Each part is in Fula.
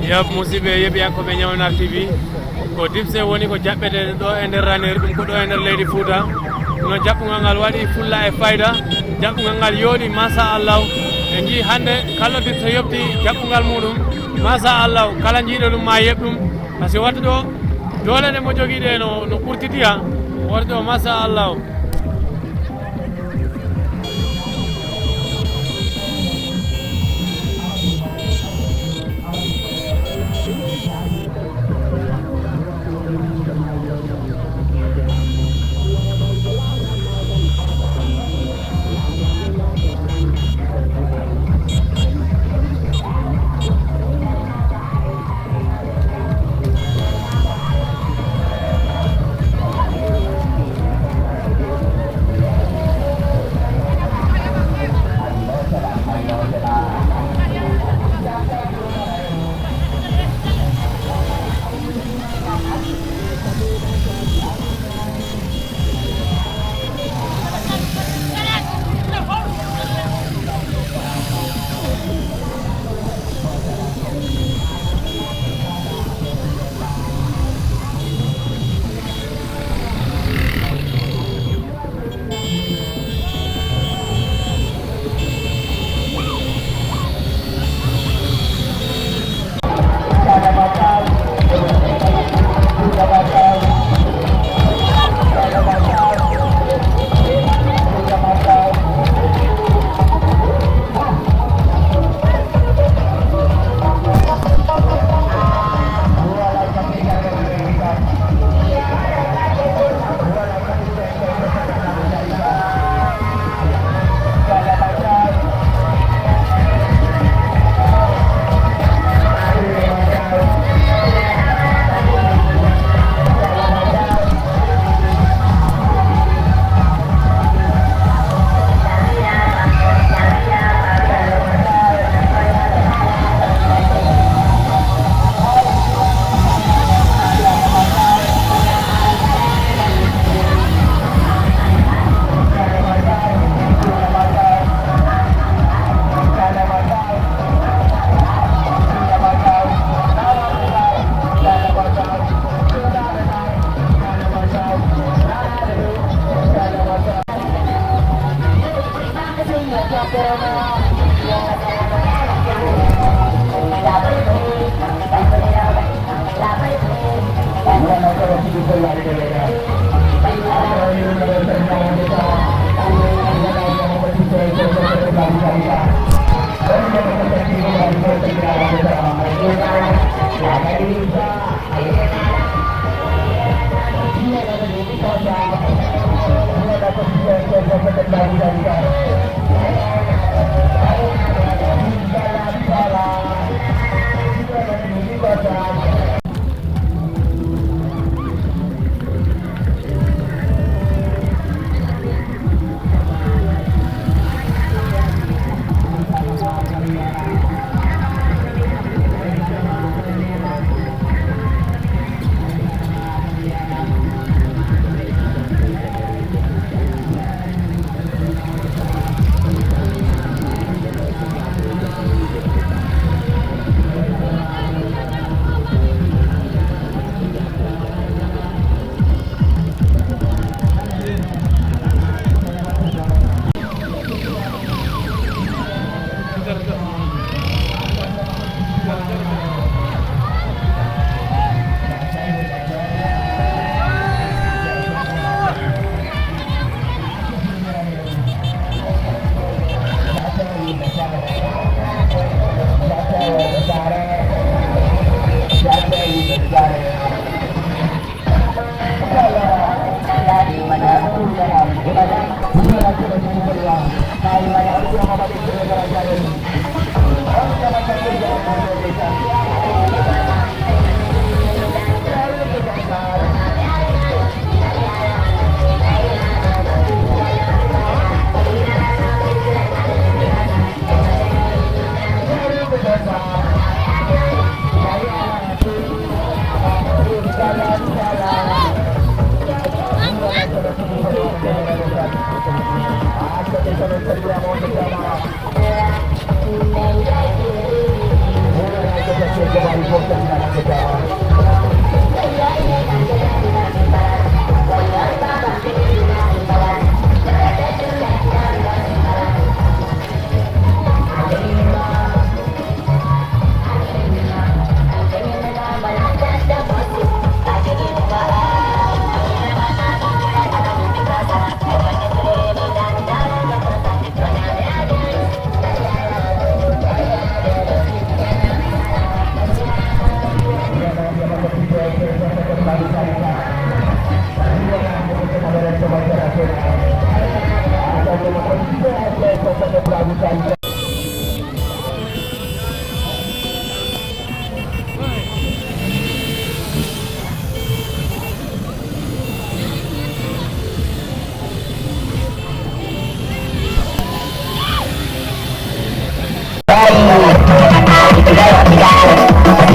yab musibe yebi ko be Ñawnar TV ko dipse woni ko jabbede do e nder raner dum ko do e nder leydi Fouta no jabbungal ngal wadi fulla e fayda jabbungal ngal yodi masha Allah e ji hande kala dipse yobti jabbungal mudum masha Allah kala jiido dum ma yebdum parce que watta do dole ne mo jogide no kurtitiya wardo masha Allah.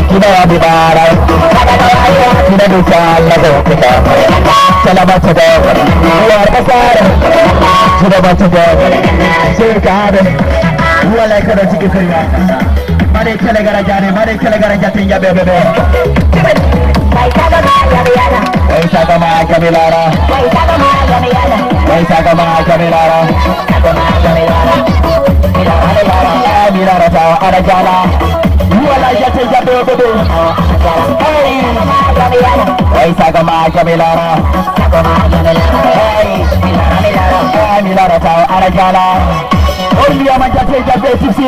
Tidak dibarai, tidak disalah kita. Selamat sedang luar besar, sudah baca sekarang. Mulai kerja sikit kerja. Mari kita negara jatuh ya bebe. Waisa kama Kamilara. Milara tahu ada jalan. Mulai jatuh ya bebe. Waisa kama Kamilara. Milara tahu ada jalan. Oh dia menjatuh ya bebe sisi.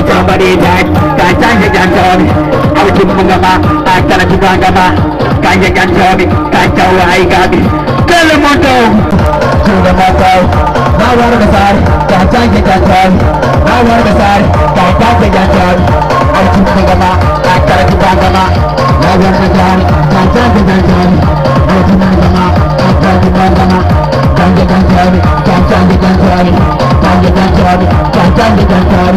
Somebody died, kacanya jangan aku mengapa acara juga agama kanya jangan kacau ai kami kalau mau sudah mau nawar besar kacanya jangan nawar besar kacanya jangan aku mengapa acara juga agama nawar besar kacanya jangan aku mengapa acara juga agama kanya jangan kacanya jangan kanya jangan kacanya jangan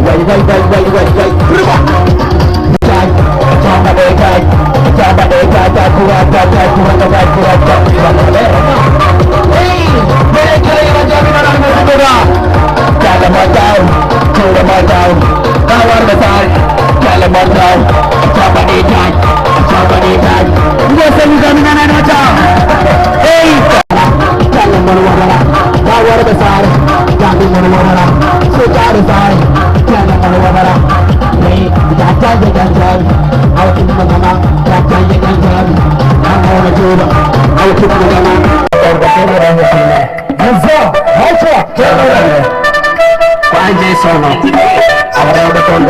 Wait, berubah. motor. Somebody die. Yes, I'm coming on a job. Hey, tell them what water beside. Jangan mana-mana. Sudah besar. Jangan mana-mana. Hey, jangan. Aku cuma mama. Jangan. Aku mau coba. Aku cuma mama. Panjai sono. Orang betul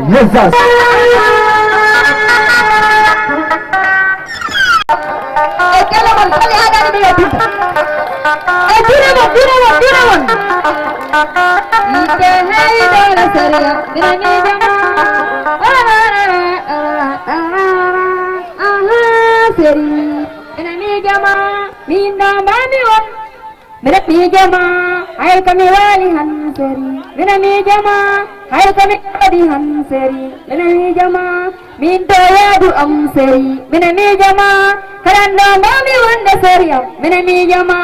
Jesus. Ayo kami walihan seri, minami jama. Ayo kami walihan seri, minami jama. Minta ya am seri, minami jama. Karanda mami wanda seri, minami jama.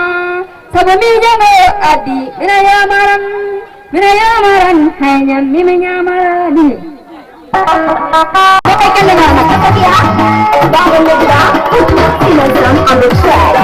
Sabami jama adi, minayamaran, hanya minayamaran. Katakan dengan kata dia, bangun dia, silakan ambil share.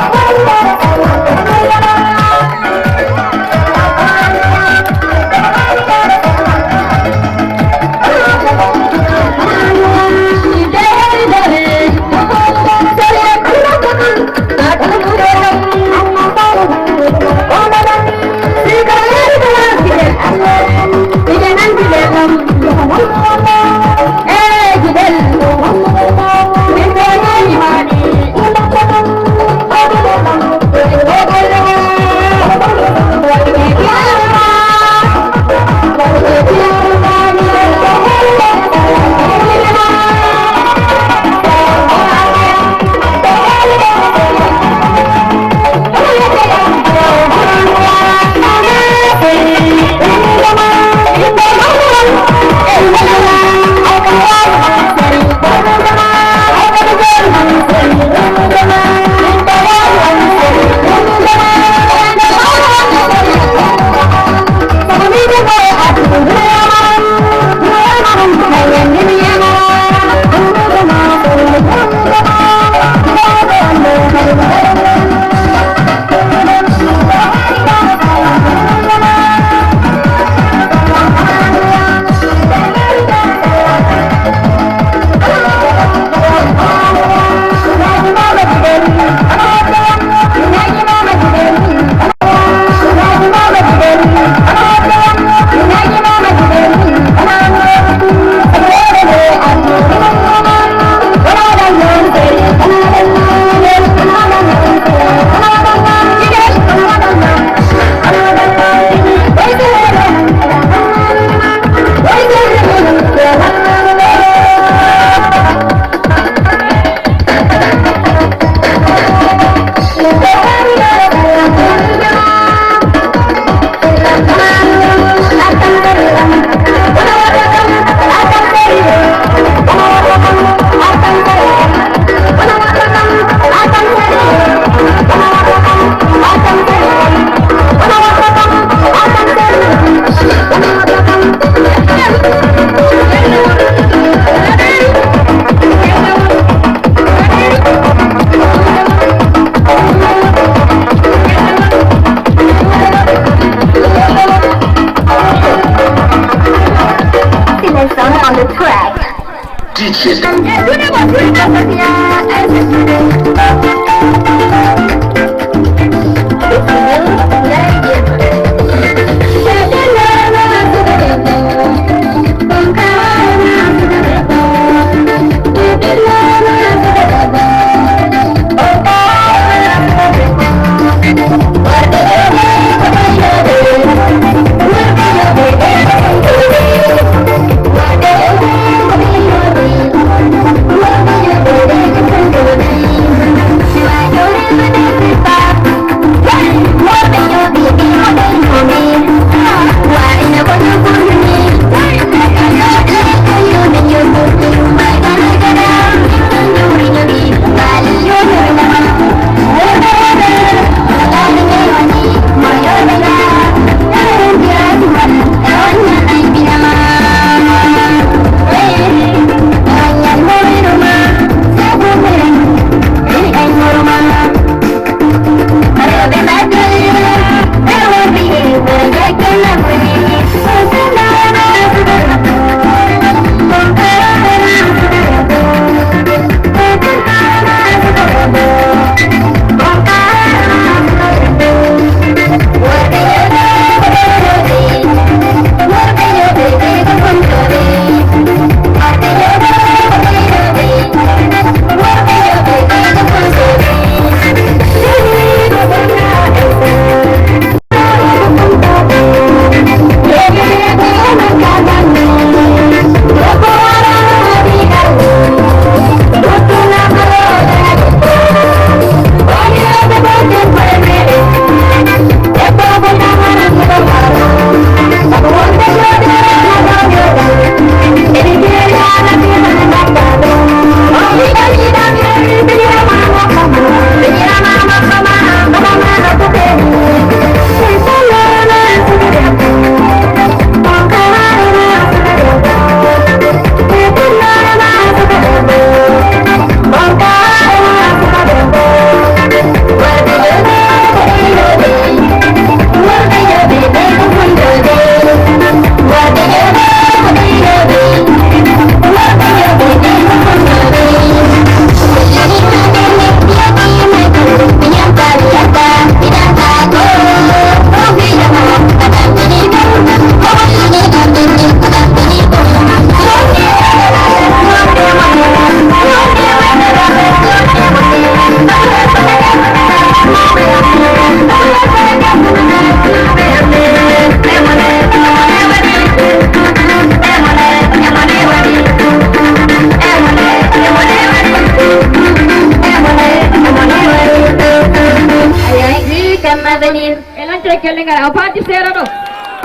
كمذنين elan tre kelle ngara o parti sera do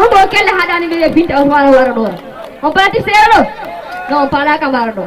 o bo kelle hadani be binta o wara do o parti sera do no pala kamar do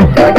Hey!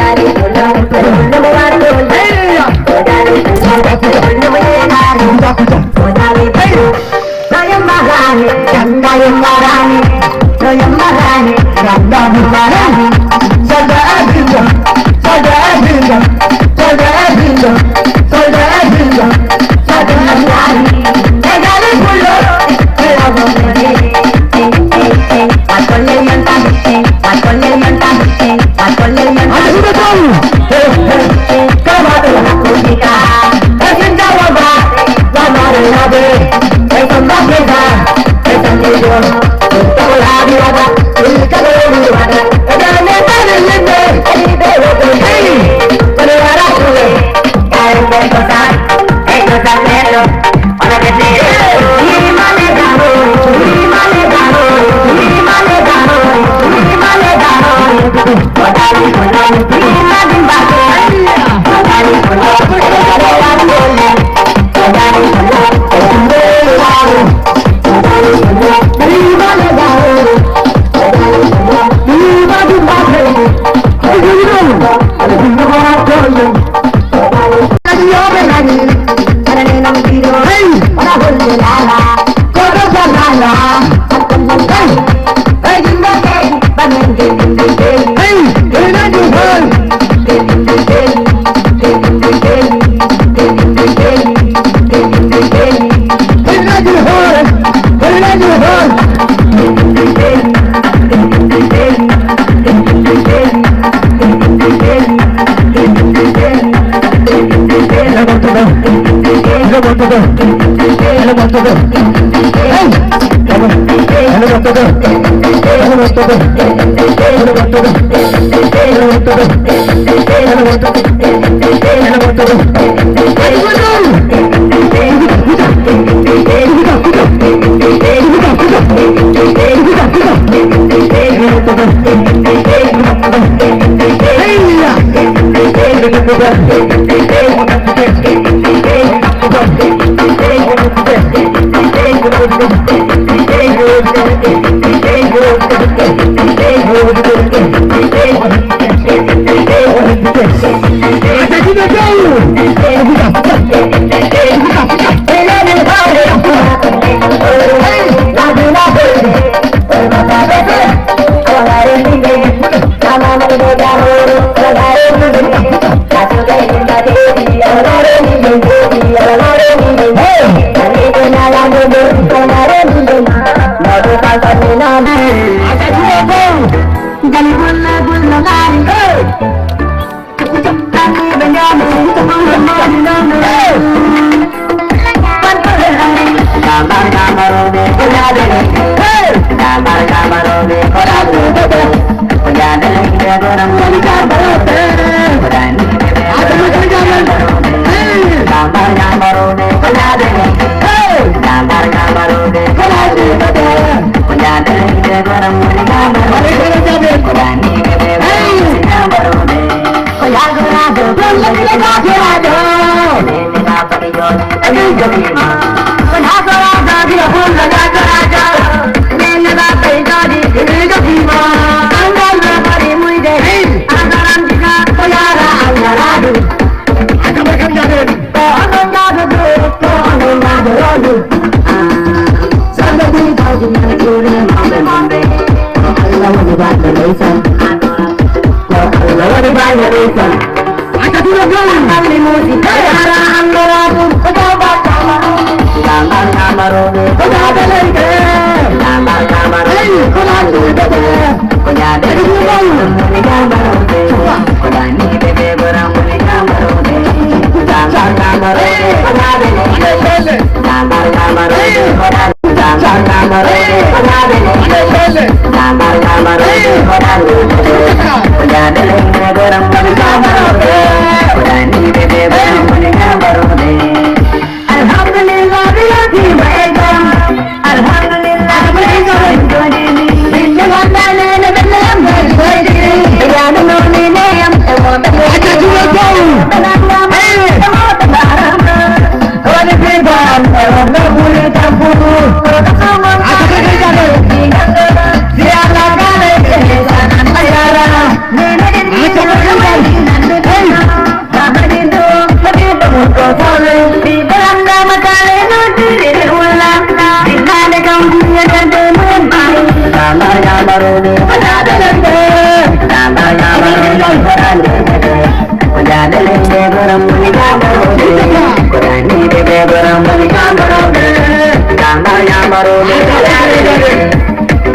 marone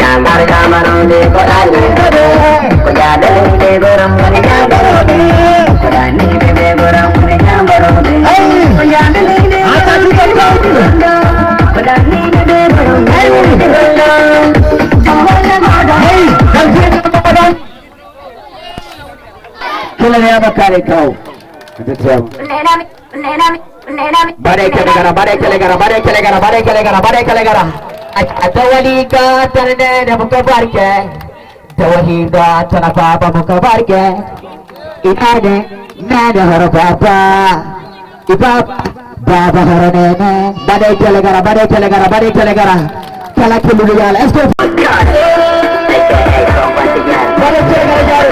Jamar jamarone kodani Kojada linde goram kone jamarone Kodani bebe goram kone jamarone Kojada linde goram kone jamarone Kodani bebe goram kone jamarone Kila ni apa kali kau? Badai kelegara. Atawalika tanane muka barke, tawahiga tanapa muka barke. Inade nade haro papa, ipap baba haro nene. Badai kelegara. Kala kilu ya, let's go. Badai kelegara.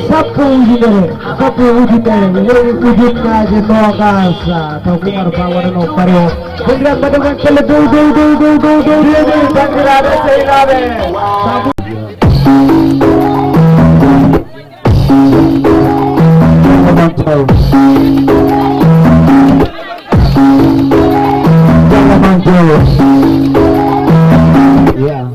Sabtu ujudere, yoi ujudna je nogasa, tawar bawa no paro. Kemudian pada waktu do bangrada seirabe. Yeah.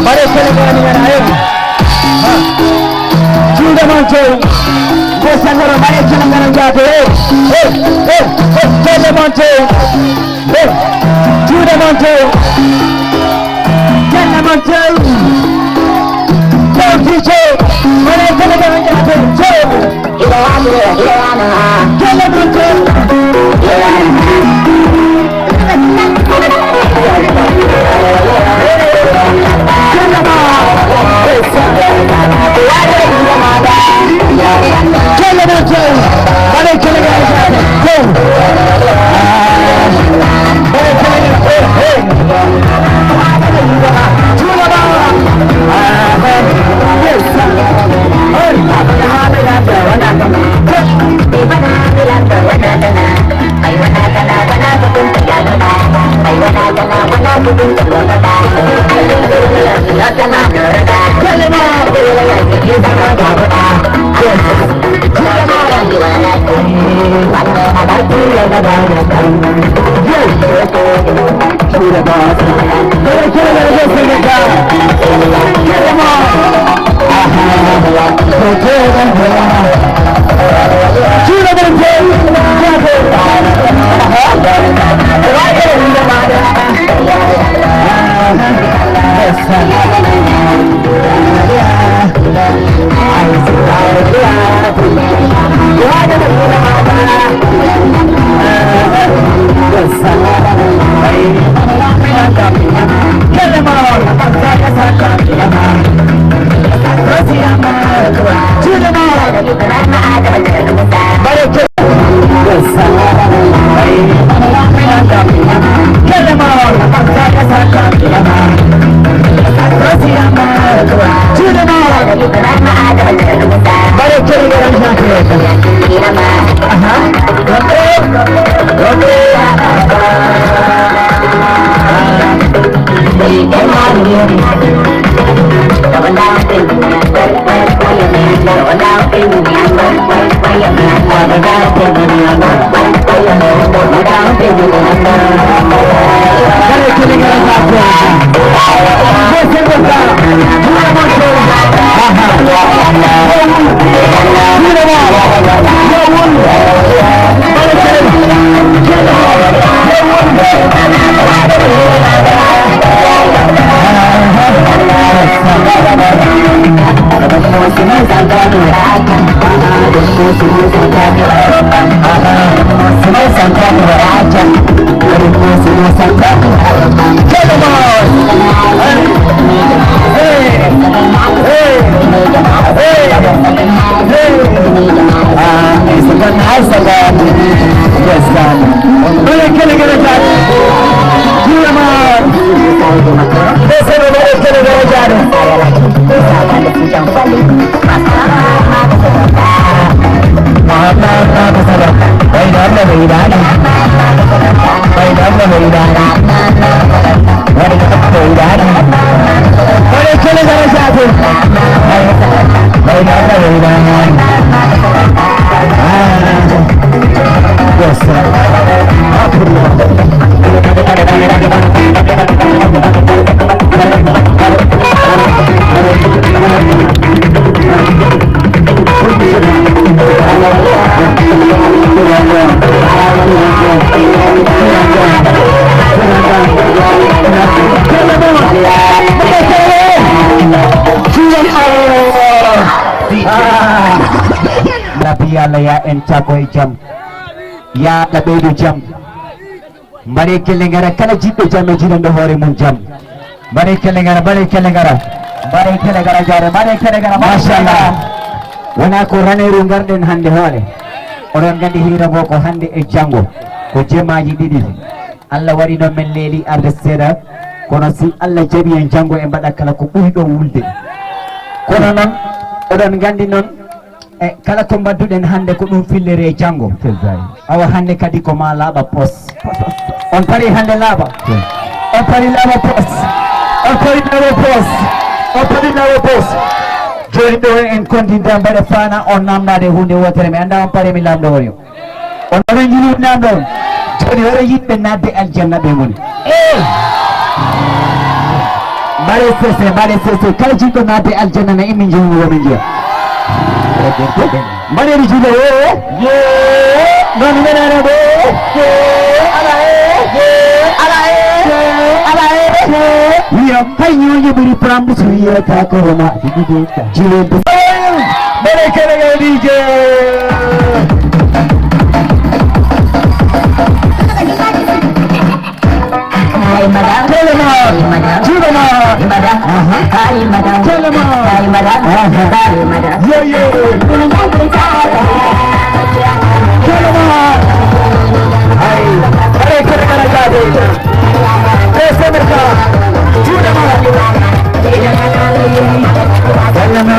Mari kita dengan ayo. Sudah muncul. Bersama mari kita dengan jatuh. Sudah muncul. Sudah muncul. Jangan muncul. Jangan mari kita dengan jatuh. Jangan muncul. Lapia encakoi jam ya labedu jam mari kelengara kala jipe jam jiran do hore mun jam mari kelengara Bare kele gara jare, bare kele gara. Masyaallah. Wana ko raneru garden hande hole. Oɗon gandi hira bo ko hande e jango ko jemaji ɗiɗi Allah wari ɗon men leeli arde seeɗa kono si Allah jaɓi en jango e mbaɗa kala ko ɓuri ɗon wulde kono noon oɗon gandi noon e kala ko mbadduɗen hande ko ɗum fillere e jango awa hande kadi ko ma laaɓa pos on pari hande laaɓa on pari laaɓa pos on pari laaɓa pos on pari laaɓa pos joni ɗo en kontinta mbaɗa fana on namdade hunde wotere mi anda on pare mi lamɗo on yo on oɗon jini namɗo on joni oɗo yiɗɓe nadde aljanna ɓe goni mbaɗe sese kala jiɗɗo nadde aljanna na immi joni womin jeeya mbaɗeɗi juuɗe ye non menano ɗo wiyam hay ñoƴe ɓuri pramde so wiyata koroma jiwede mbaɗe keɗegal dije Hai madam, juuɗe ma hai madam, telema hai madam, hai madam. yeye telema hay mbaɗe keɗegal jade semerka juuɗe ma telema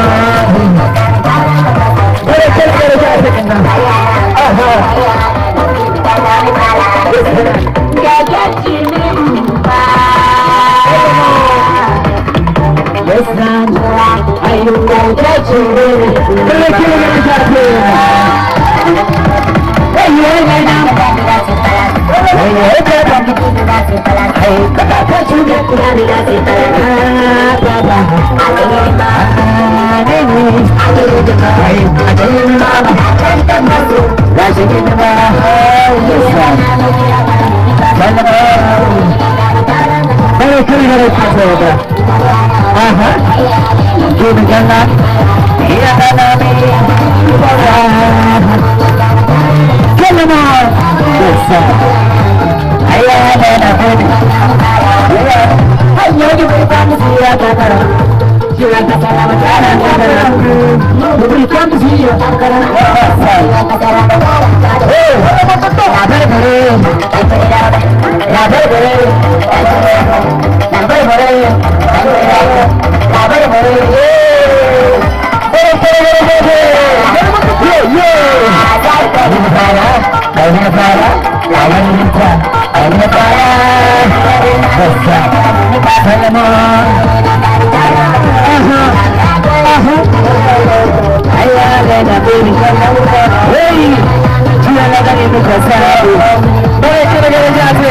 mbaɗe keɗegal jade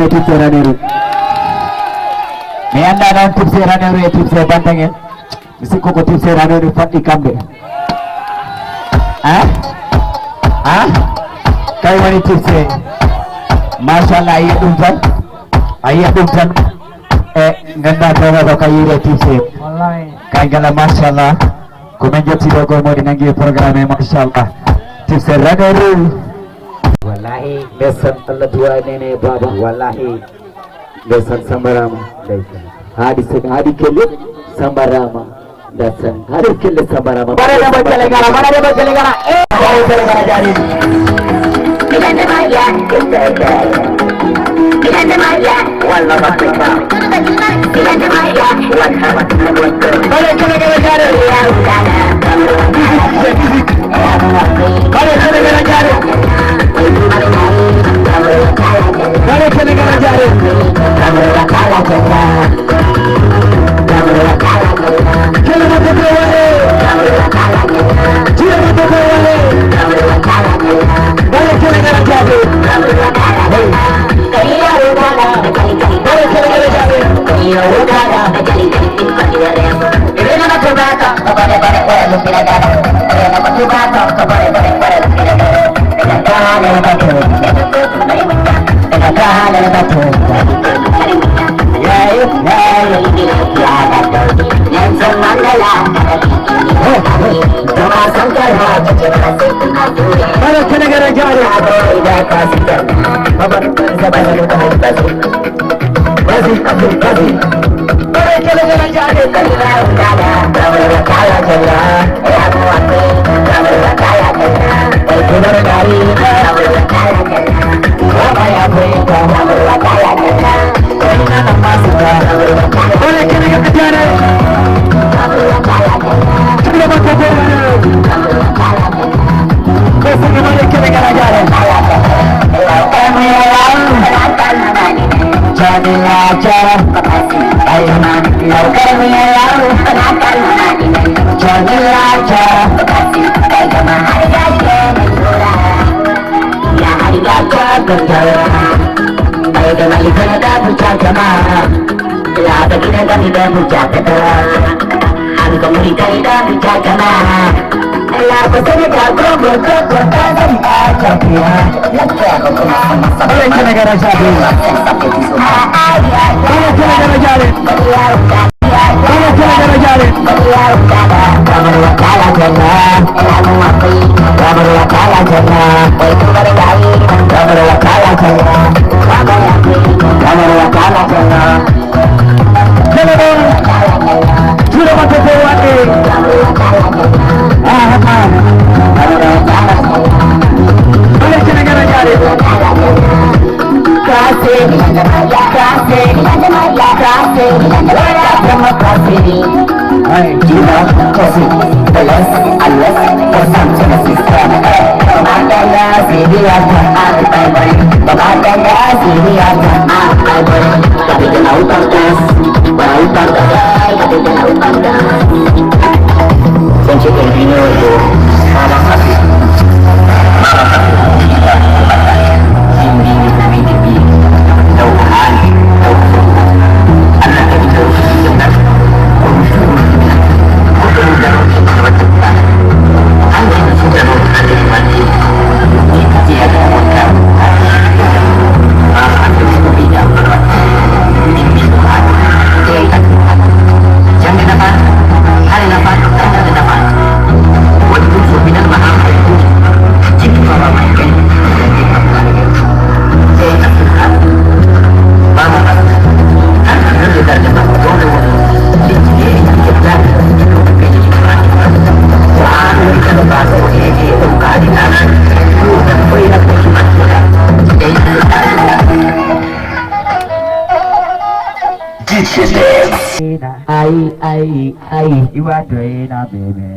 tipse raneru mi anda noon tipse raneru e tipse bantangel mi sikku ko tipse raneru faɗɗi kamɓe kay woni tipse machallah a yiya ɗum tan e ganda tawaɗo ka yiire tipse kay ngala machallah komin jettiɗo ko modi nangui programme e machallah tipse raneru wallahi ndeysaan Allah duwa nene baba wallahi ndeysaan sambarama ndeysaan haadi kelle sambarama ndeysaan haadi kelle sambarama bara de kelle gara jari Ilande maya, wallah bakka ilande maya, bara kelle gara jari bara kelle gara jari Dale que le gana Jare. Que le mate que vale. Tira mate que vale. Dale que le gana Jare. Dale que le gana Jare. Para que le gane Jare. Para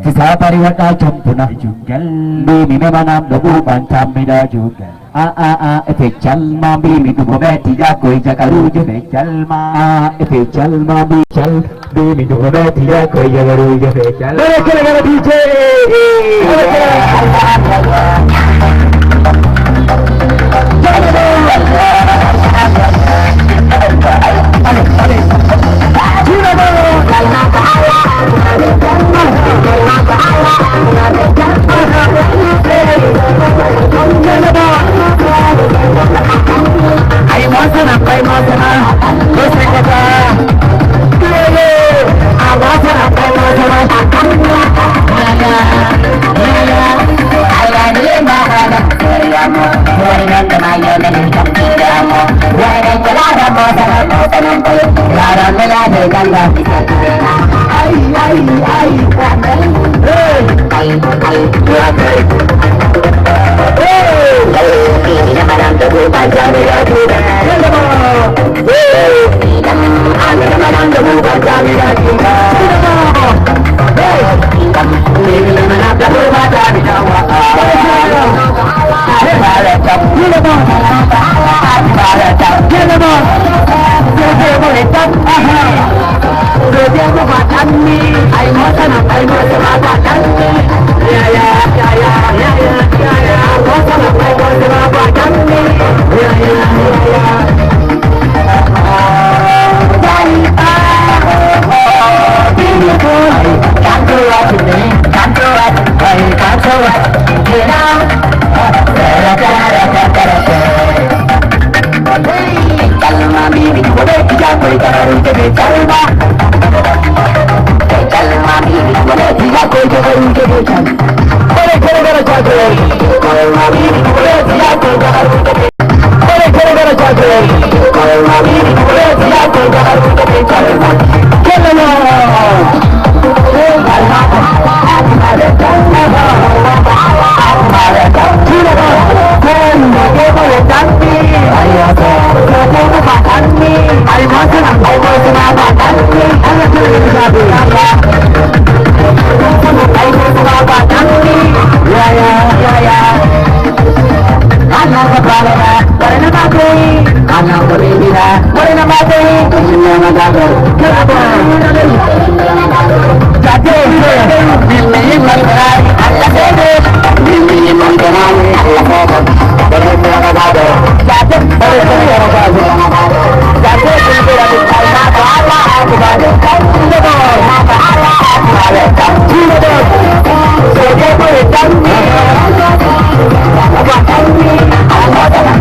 Sisa pariwata campuna jungal Bimi memanam dobu bantam beda jungal Efek calma bimi dumo beti jakoi jakaru jefe calma Efek calma bimi dumo beti jakoi jakaru jefe calma Gara-gara DJ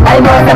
I know